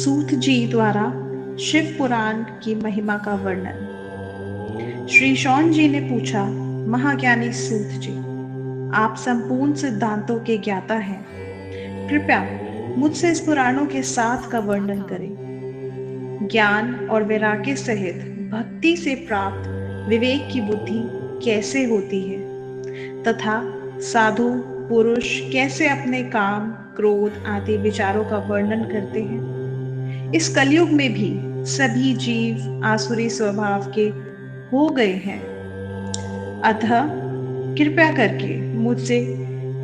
सूत जी द्वारा शिव पुराण की महिमा का वर्णन। श्री शौन जी ने पूछा, महाज्ञानी सूत जी, आप संपूर्ण सिद्धांतों के ज्ञाता हैं, कृपया मुझसे इस पुराणों के साथ का वर्णन करें। ज्ञान और वैराग्य सहित भक्ति से प्राप्त विवेक की बुद्धि कैसे होती है तथा साधु पुरुष कैसे अपने काम, क्रोध आदि विचारों का वर्णन करते हैं। इस कलयुग में भी सभी जीव आसुरी स्वभाव के हो गए हैं, अतः कृपया करके मुझसे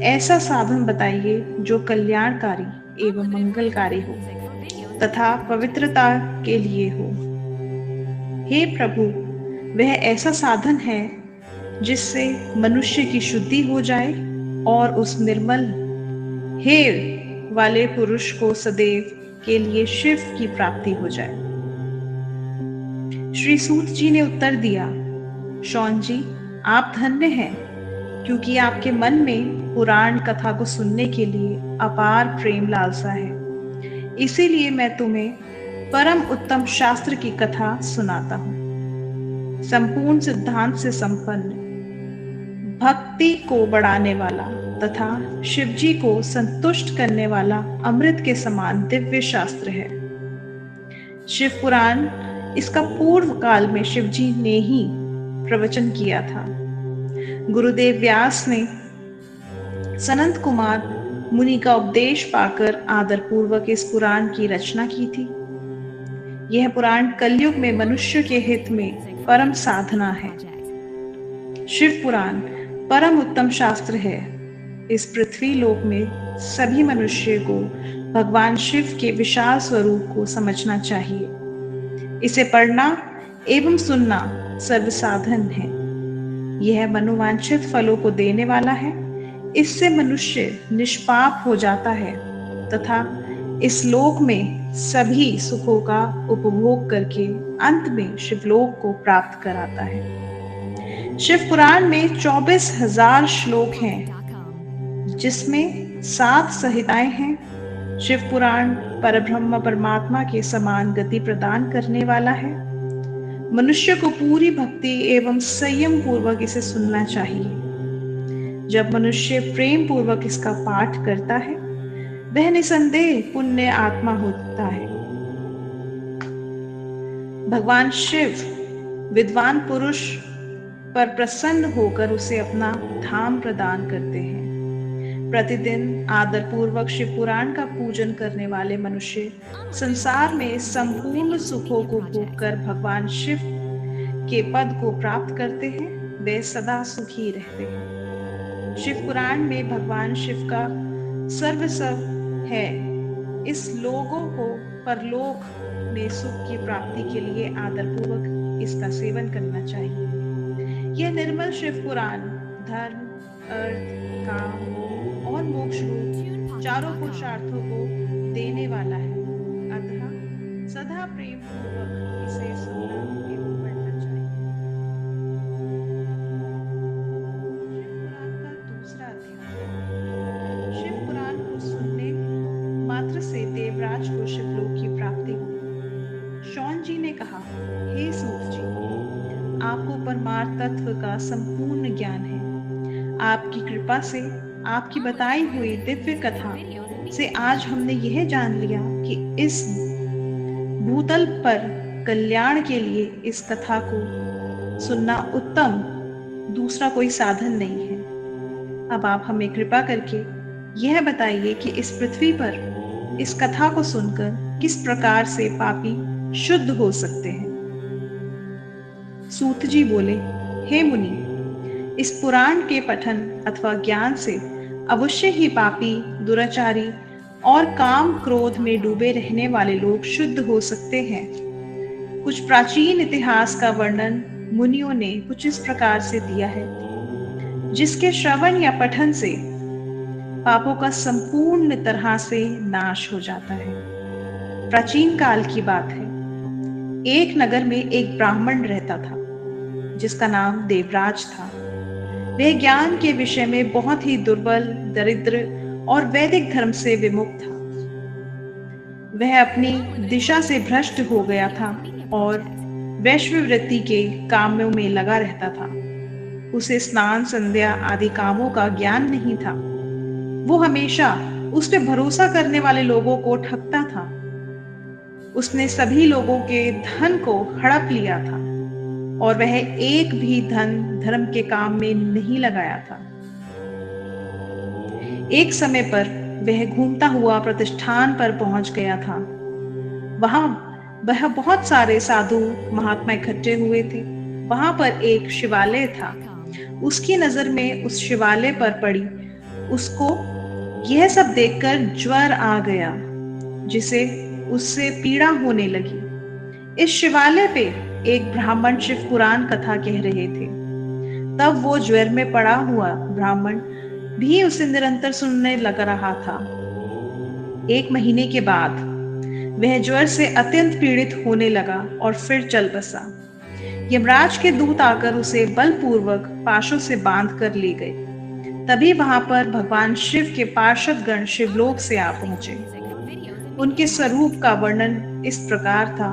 ऐसा साधन बताइए जो कल्याणकारी एवं मंगलकारी हो तथा पवित्रता के लिए हो। हे प्रभु, वह ऐसा साधन है जिससे मनुष्य की शुद्धि हो जाए और उस निर्मल हे वाले पुरुष को सदैव के लिए शिव की प्राप्ति हो जाए। श्री सूत जी ने उत्तर दिया, शौन जी, आप धन्य हैं, क्योंकि आपके मन में पुराण कथा को सुनने के लिए अपार प्रेम लालसा है। इसीलिए मैं तुम्हें परम उत्तम शास्त्र की कथा सुनाता हूँ। संपूर्ण सिद्धांत से संपन्न, भक्ति को बढ़ाने वाला तथा शिवजी को संतुष्ट करने वाला अमृत के समान दिव्य शास्त्र है। शिव पुराण इसका पूर्व काल में शिवजी ने ही प्रवचन किया था। गुरुदेव व्यास ने सनंत कुमार मुनि का उपदेश पाकर आदर पूर्वक इस पुराण की रचना की थी। यह पुराण कलयुग में मनुष्य के हित में परम साधना है। शिव पुराण परम उत्तम शास्त्र है। इस पृथ्वी लोक में सभी मनुष्य को भगवान शिव के विशाल स्वरूप को समझना चाहिए। इसे पढ़ना एवं सुनना सर्वसाधन है। यह मनोवांछित फलों को देने वाला है। इससे मनुष्य निष्पाप हो जाता है तथा इस लोक में सभी सुखों का उपभोग करके अंत में शिवलोक को प्राप्त कराता है। शिव पुराण में 24,000 श्लोक हैं, जिसमें 7 संहिताएं हैं। शिव पुराण परब्रह्म परमात्मा के समान गति प्रदान करने वाला है। मनुष्य को पूरी भक्ति एवं संयम पूर्वक इसे सुनना चाहिए। जब मनुष्य प्रेम पूर्वक इसका पाठ करता है, वह निसंदेह पुण्य आत्मा होता है। भगवान शिव विद्वान पुरुष पर प्रसन्न होकर उसे अपना धाम प्रदान करते हैं। प्रतिदिन आदर पूर्वक शिव पुराण का पूजन करने वाले मनुष्य संसार में संपूर्ण सुखों को भोगकर भगवान शिव के पद को प्राप्त करते हैं। वे सदा सुखी रहते हैं। शिव पुराण में भगवान शिव का सर्वस्व है। इस लोगों को परलोक में सुख की प्राप्ति के लिए आदर पूर्वक इसका सेवन करना चाहिए। यह निर्मल शिव पुराण धर्म, अर्थ, काम और मोक्ष रूप चारों पुरुषार्थों को देने वाला है। अतः सदा प्रेम पूर्वक इसे सुनना एवं पढ़ना चाहिए। शिव पुराण का दूसरा अध्याय। शिव पुराण को सुनने मात्र से देवराज को शिवलोक की प्राप्ति हुई। शौन जी ने कहा, हे सूत जी, आपको परमार्थ तत्व का संपूर्ण ज्ञान है। आपकी कृपा से, आपकी बताई हुई दिव्य कथा से आज हमने यह जान लिया कि इस भूतल पर कल्याण के लिए इस कथा को सुनना उत्तम दूसरा कोई साधन नहीं है। अब आप हमें कृपा करके यह बताइए कि इस पृथ्वी पर इस कथा को सुनकर किस प्रकार से पापी शुद्ध हो सकते हैं। सूत जी बोले, हे मुनि, इस पुराण के पठन अथवा ज्ञान से अवश्य ही पापी, दुराचारी और काम क्रोध में डूबे रहने वाले लोग शुद्ध हो सकते हैं। कुछ प्राचीन इतिहास का वर्णन मुनियों ने कुछ इस प्रकार से दिया है, जिसके श्रवण या पठन से पापों का संपूर्ण तरह से नाश हो जाता है। प्राचीन काल की बात है। एक नगर में एक ब्राह्मण रहता था, जिसका नाम देवराज था। वह ज्ञान के विषय में बहुत ही दुर्बल, दरिद्र और वैदिक धर्म से विमुख था। वह अपनी दिशा से भ्रष्ट हो गया था और वैश्यवृत्ति के कामों में लगा रहता था। उसे स्नान संध्या आदि कामों का ज्ञान नहीं था। वो हमेशा उस पे भरोसा करने वाले लोगों को ठगता था। उसने सभी लोगों के धन को हड़प लिया था और वह एक भी धन धर्म के काम में नहीं लगाया था। एक समय पर वह घूमता हुआ प्रतिष्ठान पर पहुंच गया था। वहां वह बहुत सारे साधु महात्मा इकट्ठे हुए थे। वहां पर एक शिवालय था। उसकी नजर में उस शिवालय पर पड़ी। उसको यह सब देखकर ज्वर आ गया, जिसे उससे पीड़ा होने लगी। इस शिवालय पे एक ब्राह्मण शिव पुराण कथा कह रहे थे। तब वो ज्वर में पड़ा हुआ ब्राह्मण भी उसे निरंतर सुनने लग रहा था। एक महीने के बाद वह ज्वर से अत्यंत पीड़ित होने लगा और फिर चल बसा। यमराज के दूत आकर उसे बलपूर्वक पाशों से बांध कर ले गए। तभी वहां पर भगवान शिव के पार्षद गण शिवलोक से आ पहुंचे। उनके स्वरूप का वर्णन इस प्रकार था।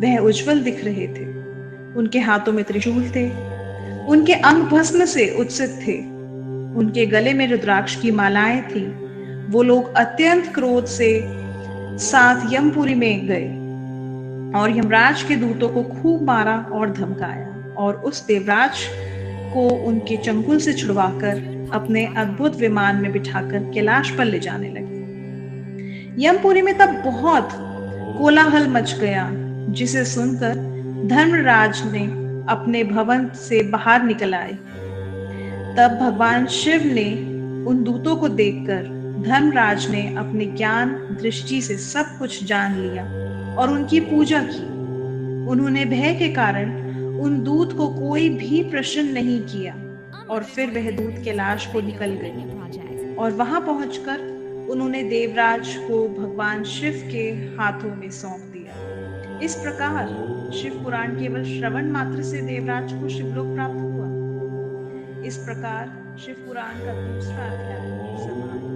वह उज्जवल दिख रहे थे। उनके हाथों में त्रिशूल थे। उनके अंग भस्म से उत्सित थे। उनके गले में रुद्राक्ष की मालाएं थी। वो लोग अत्यंत क्रोध से साथ यमपुरी में गए और यमराज के दूतों को खूब मारा और धमकाया और उस देवराज को उनके चंगुल से छुड़वाकर अपने अद्भुत विमान में बिठाकर कैलाश पर ले जाने लगे। यमपुरी में तब बहुत कोलाहल मच गया, जिसे सुनकर धर्मराज ने अपने भवन से बाहर निकल आए। तब भगवान शिव ने उन दूतों को देखकर धर्मराज ने अपने ज्ञान दृष्टि से सब कुछ जान लिया और उनकी पूजा की। उन्होंने भय के कारण उन दूत को कोई भी प्रश्न नहीं किया और फिर वह दूत कैलाश को निकल गए और वहां पहुंचकर उन्होंने देवराज को भगवान शिव के हाथों में सौंप दिया। इस प्रकार शिव पुराण केवल श्रवण मात्र से देवराज को शिवलोक प्राप्त हुआ। इस प्रकार शिव पुराण का दूसरा अध्याय समाप्त।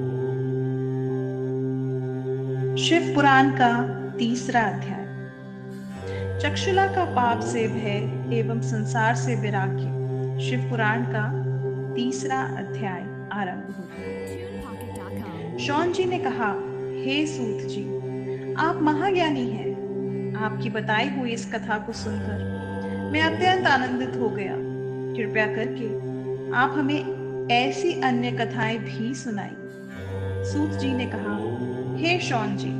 शिव पुराण का तीसरा अध्याय। चक्षुला का पाप से भय एवं संसार से वैराग्य। शिव पुराण का तीसरा अध्याय आरंभ हुआ। शौन जी ने कहा, हे सूत जी, आप महाज्ञानी हैं। आपकी बताई हुई इस कथा को सुनकर मैं अत्यंत आनंदित हो गया। कृपया करके आप हमें ऐसी अन्य कथाएं भी सुनाइए। सूत जी ने कहा, हे शौन जी,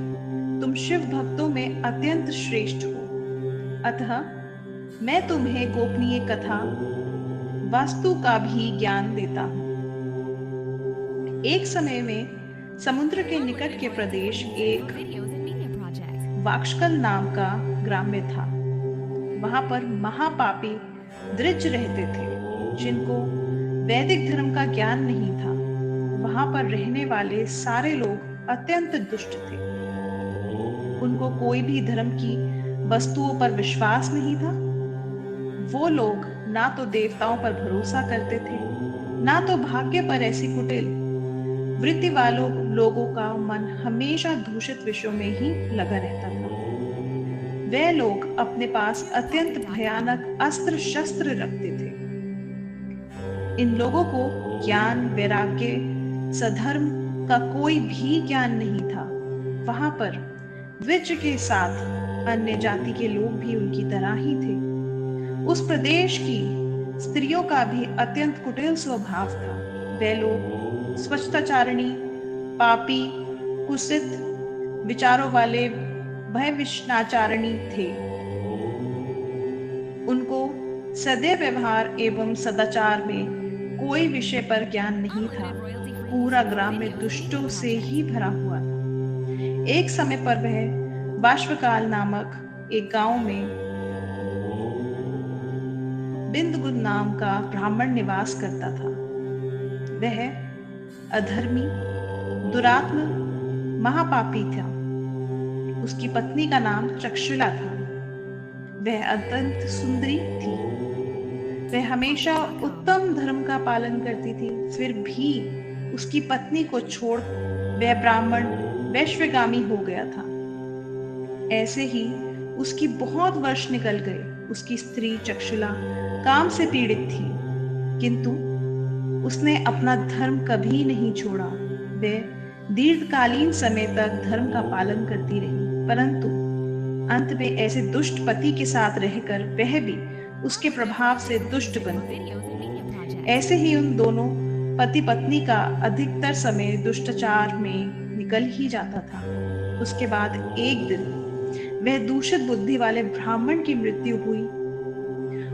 तुम शिव भक्तों में अत्यंत श्रेष्ठ हो, अतः मैं तुम्हें गोपनीय कथा वास्तु का भी ज्ञान देता हूं। एक समय में समुद्र के निकट के प्रदेश एक वाक्षकल नाम का ग्राम में था। वहां पर महापापी दृज रहते थे, जिनको वैदिक धर्म का ज्ञान नहीं था। वहां पर रहने वाले सारे लोग अत्यंत दुष्ट थे। उनको कोई भी धर्म की वस्तुओं पर विश्वास नहीं था। वो लोग ना तो देवताओं पर भरोसा करते थे, ना तो भाग्य पर। ऐसी कुटिल वृत्ति वालों लोगों का मन हमेशा दूषित विषयों में ही लगा रहता था। वे लोग अपने पास अत्यंत भयानक अस्त्र शस्त्र रखते थे। इन लोगों को ज्ञान, वैराग्य, सधर्म का कोई भी ज्ञान नहीं था। वहां पर द्विज के साथ अन्य जाति के लोग भी उनकी तरह ही थे। उस प्रदेश की स्त्रियों का भी अत्यंत कुटिल स्वभाव था। वे लोग स्वच्छताचारिणी, पापी, कुत्सित विचारों वाले भयविष्णाचारिणी थे। उनको सदैव व्यवहार एवं सदाचार में कोई विषय पर ज्ञान नहीं था। पूरा ग्राम में दुष्टों से ही भरा हुआ था। एक समय पर वह बाष्पकाल नामक एक गांव में बिंदुगुद नाम का ब्राह्मण निवास करता था। वह अधर्मी, दुरात्म, महापापी था। उसकी पत्नी का नाम चक्षुला था। वह अत्यंत सुंदरी थी। वह हमेशा उत्तम धर्म का पालन करती थी। फिर भी उसकी पत्नी को छोड़ वह ब्राह्मण वैश्वगामी हो गया था। ऐसे ही उसकी बहुत वर्ष निकल गए। उसकी स्त्री चक्षुला काम से पीड़ित थी, किंतु उसने अपना धर्म कभी नहीं छोड़ा। वह दीर्घकालीन समय तक धर्म का पालन करती रही, परंतु अंत में ऐसे दुष्ट पति के साथ रहकर वह भी उसके प्रभाव से दुष्ट बन गई। ऐसे ही उन दोनों पति पत्नी का अधिकतर समय दुष्टाचार में निकल ही जाता था। उसके बाद एक दिन वह दूषित बुद्धि वाले ब्राह्मण की मृत्यु हुई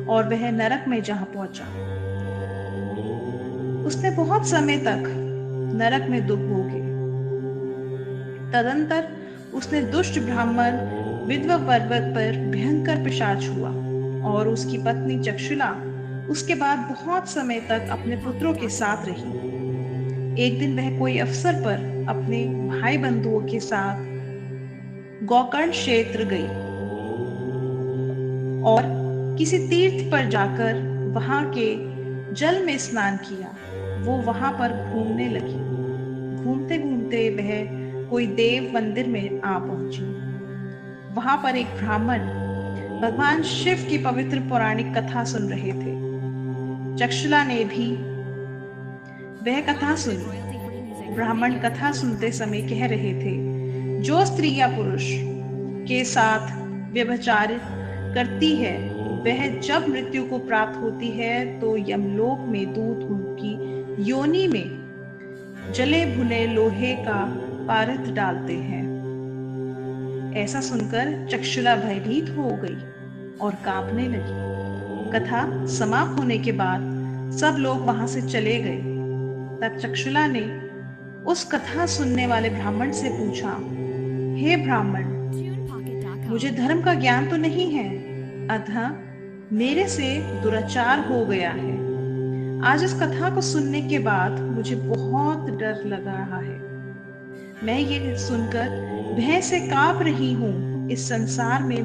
और वह नरक में जा पहुंचा। उसने बहुत समय तक नरक में दुख भोगे। तदंतर उसने दुष्ट ब्राह्मण विधवा पर्वत पर भयंकर पिशाच हुआ और उसकी पत्नी चक्षुला उसके बाद बहुत समय तक अपने पुत्रों के साथ रही। एक दिन वह कोई अवसर पर अपने भाई बंधुओं के साथ गोकर्ण क्षेत्र गई और किसी तीर्थ पर जाकर वहां के जल में स्नान किया। वो वहां पर घूमने लगी। घूमते घूमते वह कोई देव मंदिर में आ पहुंची। वहां पर एक ब्राह्मण भगवान शिव की पवित्र पौराणिक कथा सुन रहे थे। चक्षुला ने भी वह कथा सुनी। ब्राह्मण कथा सुनते समय कह रहे थे, जो स्त्री या पुरुष के साथ व्यभिचार करती है वह जब मृत्यु को प्राप्त होती है तो यमलोक में दूत उनकी योनि में जले भुने लोहे का पारित डालते हैं। ऐसा सुनकर चक्षुला भयभीत हो गई और कांपने लगी। कथा समाप्त होने के बाद सब लोग वहां से चले गए। तब चक्षुला ने उस कथा सुनने वाले ब्राह्मण से पूछा, हे ब्राह्मण, मुझे धर्म का ज्ञान तो नहीं है, अतः मेरे से दुराचार हो गया है। आज इस कथा को सुनने के बाद मुझे बहुत डर लग रहा है। मैं ये सुनकर भय से कांप रही हूँ। इस संसार में